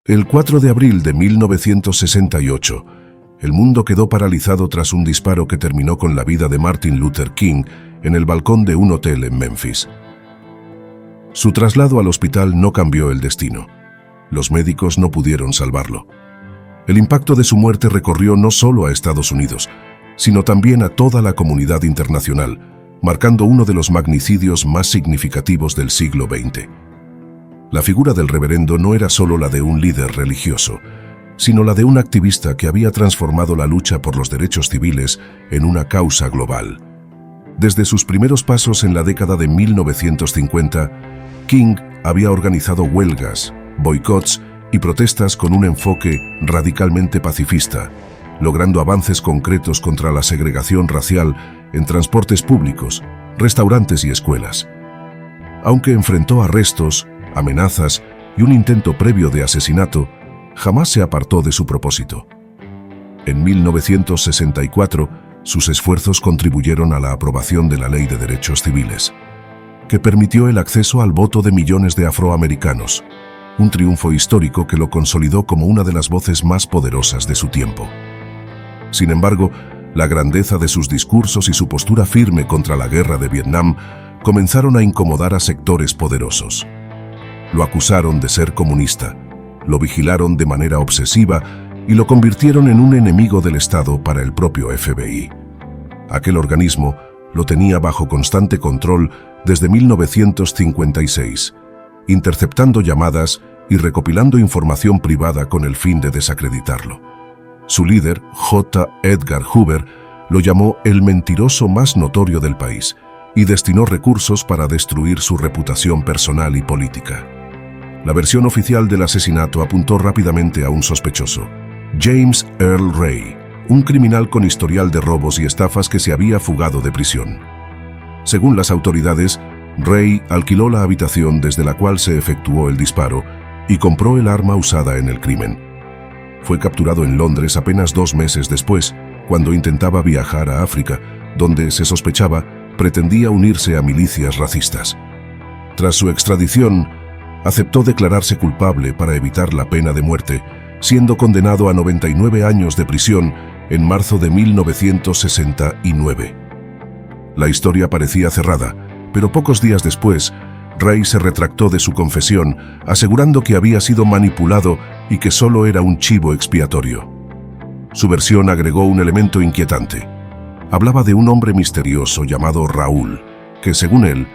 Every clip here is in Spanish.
El 4 de abril de 1968, el mundo quedó paralizado tras un disparo que terminó con la vida de Martin Luther King en el balcón de un hotel en Memphis. Su traslado al hospital no cambió el destino. Los médicos no pudieron salvarlo. El impacto de su muerte recorrió no solo a Estados Unidos, sino también a toda la comunidad internacional, marcando uno de los magnicidios más significativos del siglo XX. La figura del reverendo no era solo la de un líder religioso, sino la de un activista que había transformado la lucha por los derechos civiles en una causa global. Desde sus primeros pasos en la década de 1950, King había organizado huelgas, boicots y protestas con un enfoque radicalmente pacifista, logrando avances concretos contra la segregación racial en transportes públicos, restaurantes y escuelas. Aunque enfrentó arrestos, amenazas y un intento previo de asesinato, jamás se apartó de su propósito. En 1964, sus esfuerzos contribuyeron a la aprobación de la Ley de Derechos Civiles, que permitió el acceso al voto de millones de afroamericanos, un triunfo histórico que lo consolidó como una de las voces más poderosas de su tiempo. Sin embargo, la grandeza de sus discursos y su postura firme contra la guerra de Vietnam comenzaron a incomodar a sectores poderosos. Lo acusaron de ser comunista, lo vigilaron de manera obsesiva y lo convirtieron en un enemigo del Estado para el propio FBI. Aquel organismo lo tenía bajo constante control desde 1956, interceptando llamadas y recopilando información privada con el fin de desacreditarlo. Su líder, J. Edgar Hoover, lo llamó el mentiroso más notorio del país y destinó recursos para destruir su reputación personal y política. La versión oficial del asesinato apuntó rápidamente a un sospechoso, James Earl Ray, un criminal con historial de robos y estafas que se había fugado de prisión. Según las autoridades, Ray alquiló la habitación desde la cual se efectuó el disparo y compró el arma usada en el crimen. Fue capturado en Londres apenas 2 meses después, cuando intentaba viajar a África, donde se sospechaba pretendía unirse a milicias racistas. Tras su extradición, aceptó declararse culpable para evitar la pena de muerte, siendo condenado a 99 años de prisión en marzo de 1969. La historia parecía cerrada, pero pocos días después, Ray se retractó de su confesión, asegurando que había sido manipulado y que solo era un chivo expiatorio. Su versión agregó un elemento inquietante. Hablaba de un hombre misterioso llamado Raúl, que según él,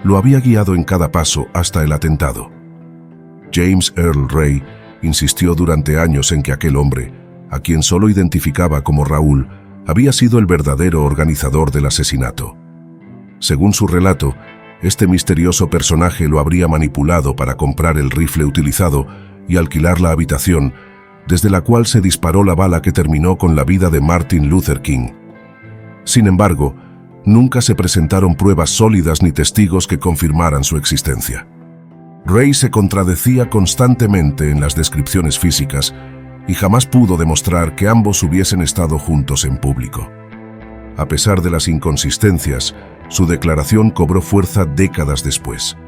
lo había guiado en cada paso hasta el atentado. James Earl Ray insistió durante años en que aquel hombre, a quien solo identificaba como Raúl, había sido el verdadero organizador del asesinato. Según su relato, este misterioso personaje lo habría manipulado para comprar el rifle utilizado y alquilar la habitación, desde la cual se disparó la bala que terminó con la vida de Martin Luther King. Sin embargo, nunca se presentaron pruebas sólidas ni testigos que confirmaran su existencia. Ray se contradecía constantemente en las descripciones físicas y jamás pudo demostrar que ambos hubiesen estado juntos en público. A pesar de las inconsistencias, su declaración cobró fuerza décadas después.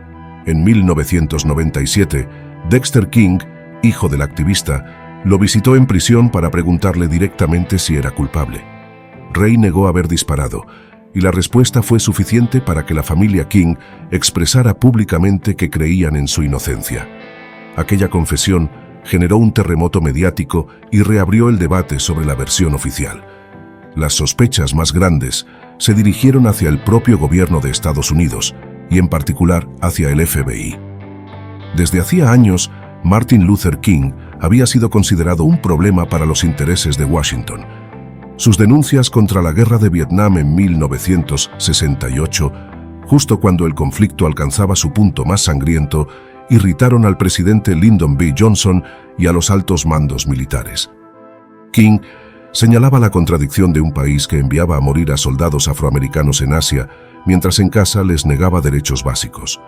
En 1997, Dexter King, hijo del activista, lo visitó en prisión para preguntarle directamente si era culpable. Ray negó haber disparado, y la respuesta fue suficiente para que la familia King expresara públicamente que creían en su inocencia. Aquella confesión generó un terremoto mediático y reabrió el debate sobre la versión oficial. Las sospechas más grandes se dirigieron hacia el propio gobierno de Estados Unidos y en particular hacia el FBI. Desde hacía años, Martin Luther King había sido considerado un problema para los intereses de Washington. Sus denuncias contra la guerra de Vietnam en 1968, justo cuando el conflicto alcanzaba su punto más sangriento, irritaron al presidente Lyndon B. Johnson y a los altos mandos militares. King señalaba la contradicción de un país que enviaba a morir a soldados afroamericanos en Asia, mientras en casa les negaba derechos básicos.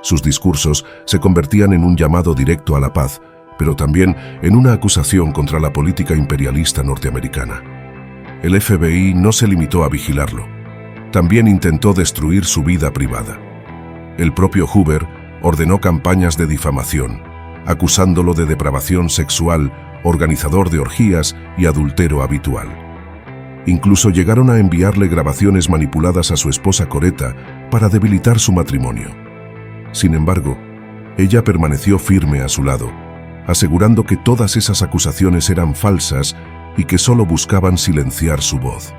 Sus discursos se convertían en un llamado directo a la paz, pero también en una acusación contra la política imperialista norteamericana. El FBI no se limitó a vigilarlo. También intentó destruir su vida privada. El propio Hoover ordenó campañas de difamación, acusándolo de depravación sexual, organizador de orgías y adultero habitual. Incluso llegaron a enviarle grabaciones manipuladas a su esposa Coretta para debilitar su matrimonio. Sin embargo, ella permaneció firme a su lado, asegurando que todas esas acusaciones eran falsas y que solo buscaban silenciar su voz.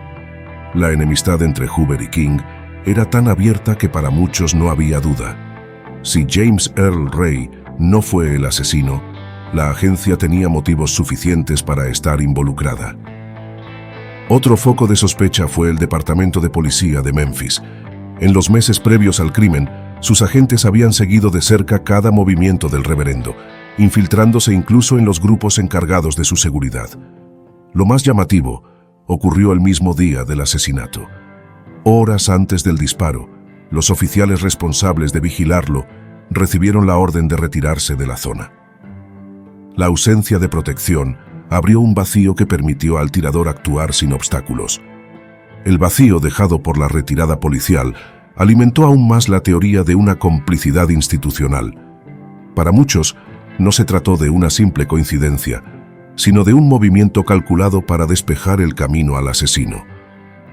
La enemistad entre Hoover y King era tan abierta que para muchos no había duda. Si James Earl Ray no fue el asesino, la agencia tenía motivos suficientes para estar involucrada. Otro foco de sospecha fue el Departamento de Policía de Memphis. En los meses previos al crimen, sus agentes habían seguido de cerca cada movimiento del reverendo, infiltrándose incluso en los grupos encargados de su seguridad. Lo más llamativo ocurrió el mismo día del asesinato. Horas antes del disparo, los oficiales responsables de vigilarlo recibieron la orden de retirarse de la zona. La ausencia de protección abrió un vacío que permitió al tirador actuar sin obstáculos. El vacío dejado por la retirada policial alimentó aún más la teoría de una complicidad institucional. Para muchos, no se trató de una simple coincidencia, sino de un movimiento calculado para despejar el camino al asesino.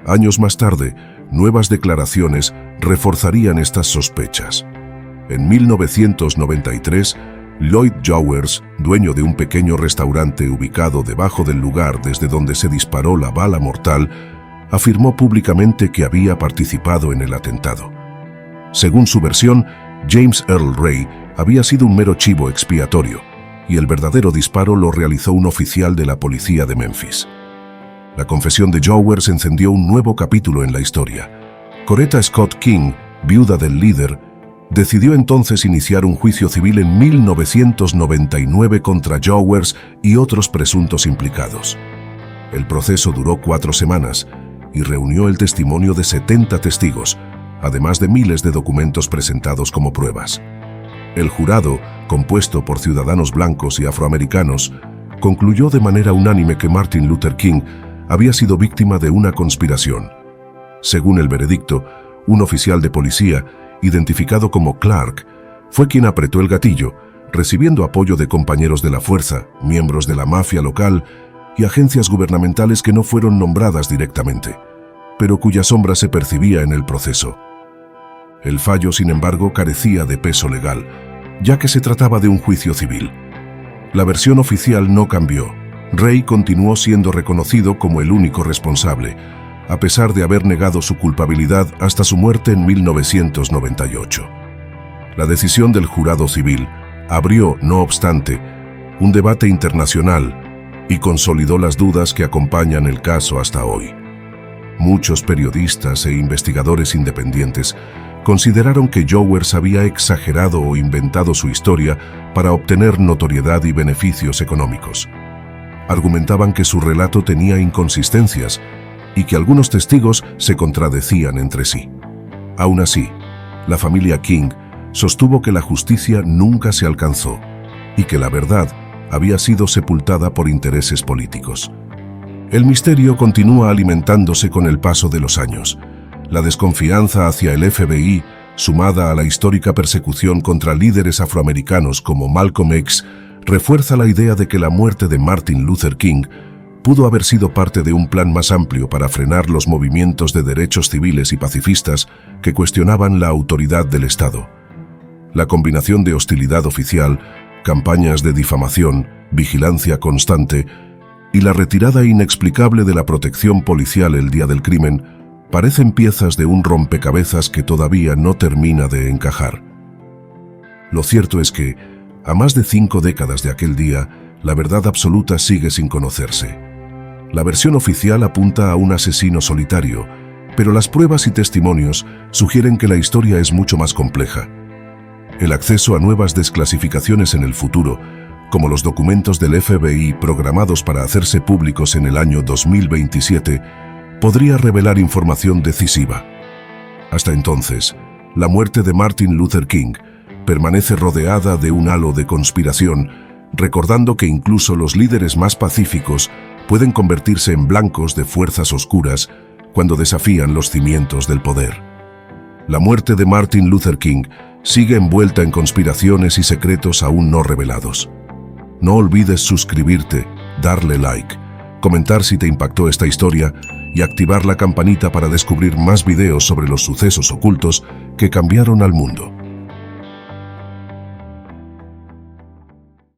Años más tarde, nuevas declaraciones reforzarían estas sospechas. En 1993, Lloyd Jowers, dueño de un pequeño restaurante ubicado debajo del lugar desde donde se disparó la bala mortal, afirmó públicamente que había participado en el atentado. Según su versión, James Earl Ray había sido un mero chivo expiatorio, y el verdadero disparo lo realizó un oficial de la policía de Memphis. La confesión de Jowers encendió un nuevo capítulo en la historia. Coretta Scott King, viuda del líder, decidió entonces iniciar un juicio civil en 1999 contra Jowers y otros presuntos implicados. El proceso duró 4 semanas y reunió el testimonio de 70 testigos, además de miles de documentos presentados como pruebas. El jurado, compuesto por ciudadanos blancos y afroamericanos, concluyó de manera unánime que Martin Luther King había sido víctima de una conspiración. Según el veredicto, un oficial de policía, identificado como Clark, fue quien apretó el gatillo, recibiendo apoyo de compañeros de la fuerza, miembros de la mafia local y agencias gubernamentales que no fueron nombradas directamente, pero cuya sombra se percibía en el proceso. El fallo, sin embargo, carecía de peso legal, ya que se trataba de un juicio civil. La versión oficial no cambió. Ray continuó siendo reconocido como el único responsable, a pesar de haber negado su culpabilidad hasta su muerte en 1998. La decisión del jurado civil abrió, no obstante, un debate internacional y consolidó las dudas que acompañan el caso hasta hoy. Muchos periodistas e investigadores independientes consideraron que Jowers había exagerado o inventado su historia para obtener notoriedad y beneficios económicos. Argumentaban que su relato tenía inconsistencias y que algunos testigos se contradecían entre sí. Aún así, la familia King sostuvo que la justicia nunca se alcanzó y que la verdad había sido sepultada por intereses políticos. El misterio continúa alimentándose con el paso de los años. La desconfianza hacia el FBI, sumada a la histórica persecución contra líderes afroamericanos como Malcolm X, refuerza la idea de que la muerte de Martin Luther King pudo haber sido parte de un plan más amplio para frenar los movimientos de derechos civiles y pacifistas que cuestionaban la autoridad del Estado. La combinación de hostilidad oficial, campañas de difamación, vigilancia constante y la retirada inexplicable de la protección policial el día del crimen parecen piezas de un rompecabezas que todavía no termina de encajar. Lo cierto es que, a más de 5 décadas de aquel día, la verdad absoluta sigue sin conocerse. La versión oficial apunta a un asesino solitario, pero las pruebas y testimonios sugieren que la historia es mucho más compleja. El acceso a nuevas desclasificaciones en el futuro, como los documentos del FBI programados para hacerse públicos en el año 2027, podría revelar información decisiva. Hasta entonces, la muerte de Martin Luther King permanece rodeada de un halo de conspiración, recordando que incluso los líderes más pacíficos pueden convertirse en blancos de fuerzas oscuras cuando desafían los cimientos del poder. La muerte de Martin Luther King sigue envuelta en conspiraciones y secretos aún no revelados. No olvides suscribirte, darle like, comentar si te impactó esta historia y activar la campanita para descubrir más videos sobre los sucesos ocultos que cambiaron al mundo.